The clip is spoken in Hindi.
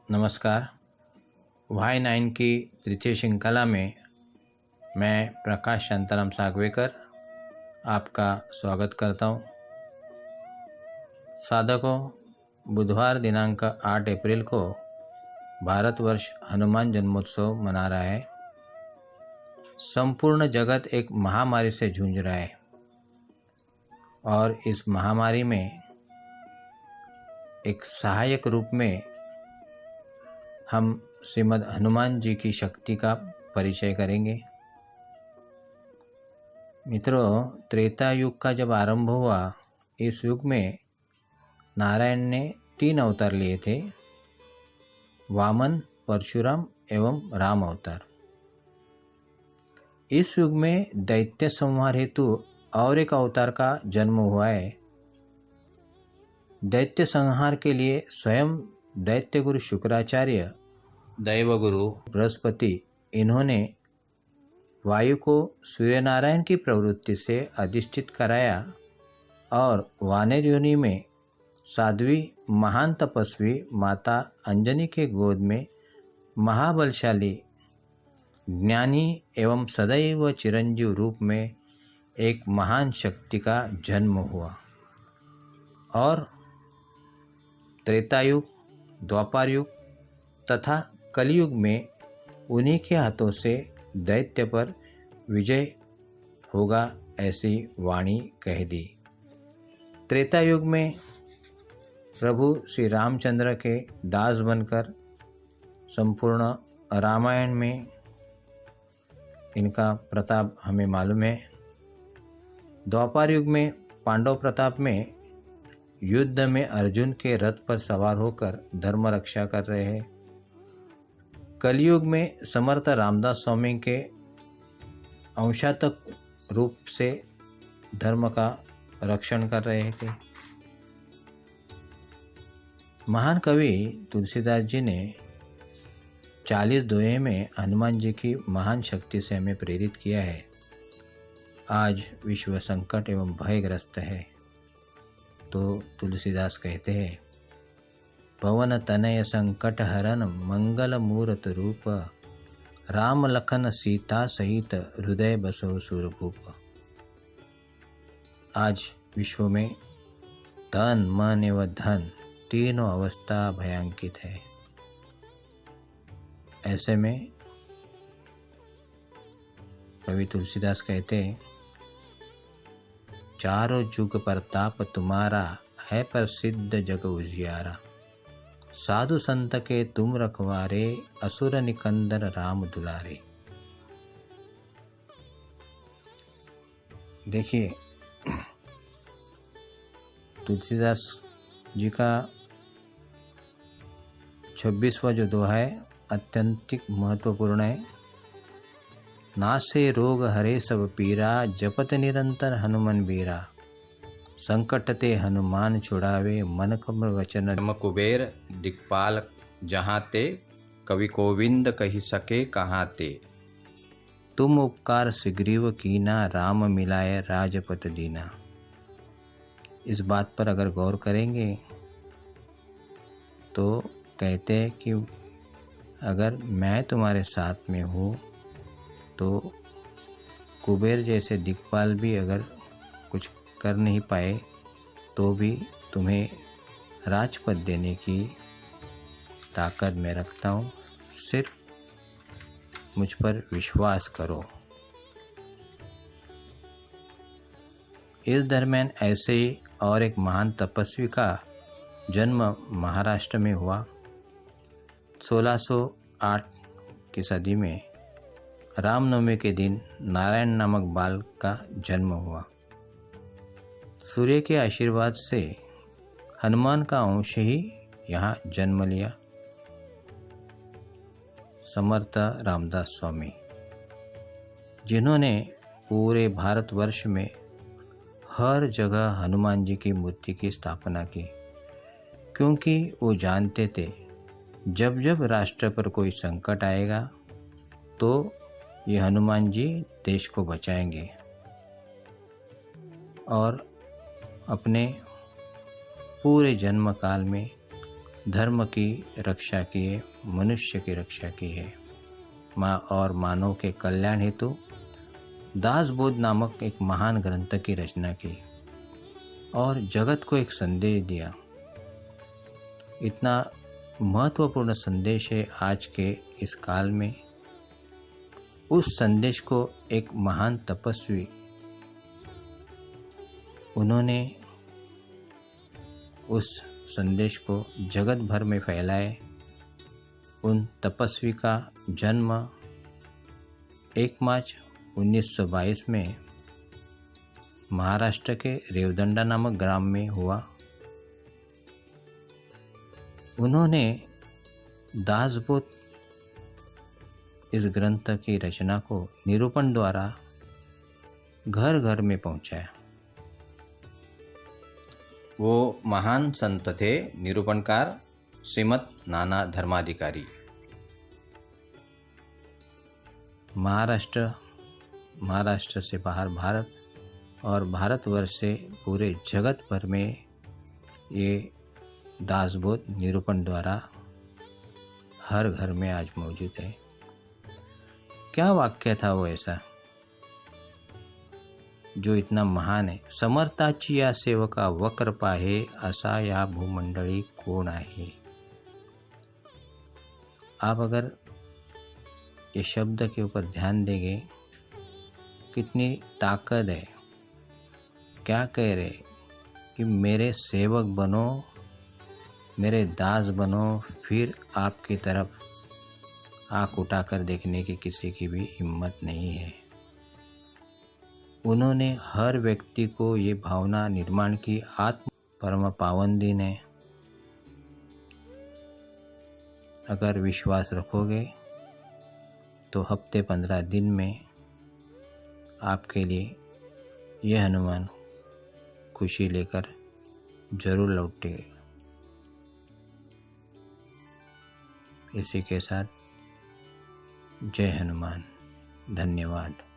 नमस्कार। Y9 की तृतीय श्रृंखला में मैं प्रकाश शांताराम सागवेकर आपका स्वागत करता हूँ। साधकों, बुधवार दिनांक 8 अप्रैल को भारतवर्ष हनुमान जन्मोत्सव मना रहा है। संपूर्ण जगत एक महामारी से जूझ रहा है और इस महामारी में एक सहायक रूप में हम श्रीमद् हनुमान जी की शक्ति का परिचय करेंगे। मित्रों, त्रेता युग का जब आरंभ हुआ, इस युग में नारायण ने 3 अवतार लिए थे, वामन, परशुराम एवं राम अवतार। इस युग में दैत्य संहार हेतु और एक अवतार का जन्म हुआ है। दैत्य संहार के लिए स्वयं दैत्य गुरु शुक्राचार्य, दैवगुरु बृहस्पति, इन्होंने वायु को सूर्यनारायण की प्रवृत्ति से अधिष्ठित कराया और वानर योनि में साध्वी महान तपस्वी माता अंजनी के गोद में महाबलशाली, ज्ञानी एवं सदैव चिरंजीव रूप में एक महान शक्ति का जन्म हुआ और त्रेतायुग, द्वापर युग तथा कलयुग में उन्हीं के हाथों से दैत्य पर विजय होगा, ऐसी वाणी कह दी। त्रेता युग में प्रभु श्री रामचंद्र के दास बनकर संपूर्ण रामायण में इनका प्रताप हमें मालूम है। द्वापर युग में पांडव प्रताप में युद्ध में अर्जुन के रथ पर सवार होकर धर्म रक्षा कर रहे हैं। कलयुग में समर्थ रामदास स्वामी के अंशात्मक रूप से धर्म का रक्षण कर रहे थे। महान कवि तुलसीदास जी ने 40 दोहे में हनुमान जी की महान शक्ति से हमें प्रेरित किया है। आज विश्व संकट एवं भयग्रस्त है, तो तुलसीदास कहते हैं, पवन तनय संकट हरन मंगल मूर्त रूप, राम लखन सीता सहित हृदय बसो सुरभूप। आज विश्व में तन, मन एवं धन तीनों अवस्था भयांकित है। ऐसे में कवि तुलसीदास कहते हैं, चारों जुग प्रताप तुम्हारा, है प्रसिद्ध जग उजियारा, साधु संत के तुम रखवारे, असुर निकंदन राम दुलारे। देखिए, तुलसीदास जी का 26वां जो दोहा है अत्यंतिक महत्वपूर्ण है। नासे रोग हरे सब पीरा, जपत निरंतर हनुमान बीरा, संकट ते हनुमान छुड़ावे, मन कमल वचन धर्म कुबेर, दिक्पाल जहाँ ते, कवि गोविंद कही सके कहाँ ते, तुम उपकार सुग्रीव कीना, राम मिलाए राजपत दीना। इस बात पर अगर गौर करेंगे तो कहते हैं कि अगर मैं तुम्हारे साथ में हूँ तो कुबेर जैसे दिक्पाल भी अगर कुछ कर नहीं पाए तो भी तुम्हें राजपद देने की ताकत मैं रखता हूँ, सिर्फ मुझ पर विश्वास करो। इस दरम्यान ऐसे ही और एक महान तपस्वी का जन्म महाराष्ट्र में हुआ। 1608 की सदी में रामनवमी के दिन नारायण नामक बालक का जन्म हुआ। सूर्य के आशीर्वाद से हनुमान का अंश ही यहाँ जन्म लिया। समर्थ रामदास स्वामी, जिन्होंने पूरे भारतवर्ष में हर जगह हनुमान जी की मूर्ति की स्थापना की, क्योंकि वो जानते थे जब जब राष्ट्र पर कोई संकट आएगा तो ये हनुमान जी देश को बचाएंगे और अपने पूरे जन्म काल में धर्म की रक्षा की है, मनुष्य की रक्षा की है और मानव के कल्याण हेतु दासबोध नामक एक महान ग्रंथ की रचना की और जगत को एक संदेश दिया। इतना महत्वपूर्ण संदेश है आज के इस काल में। उस संदेश को एक महान तपस्वी, उन्होंने उस संदेश को जगत भर में फैलाए। उन तपस्वी का जन्म 1 मार्च 1922 में महाराष्ट्र के रेवदंडा नामक ग्राम में हुआ। उन्होंने दासबोध इस ग्रंथ की रचना को निरूपण द्वारा घर घर में पहुंचाया। वो महान संत थे निरूपणकार श्रीमद नाना धर्माधिकारी। महाराष्ट्र से बाहर भारत और भारतवर्ष से पूरे जगत भर में ये दासबोध निरूपण द्वारा हर घर में आज मौजूद है। क्या वाक्य था वो ऐसा जो इतना महान है? समर्थाची या सेवका वक्र पाहे, असा या भूमंडळी कोण आहे। आप अगर ये शब्द के ऊपर ध्यान देंगे, कितनी ताकत है। क्या कह रहे कि मेरे सेवक बनो, मेरे दास बनो, फिर आपकी तरफ आँख उठाकर देखने की किसी की भी हिम्मत नहीं है। उन्होंने हर व्यक्ति को ये भावना निर्माण की, आत्म परम पावन दिन है। अगर विश्वास रखोगे तो हफ्ते 15 दिन में आपके लिए यह हनुमान खुशी लेकर जरूर लौटेगा। इसी के साथ जय हनुमान। धन्यवाद।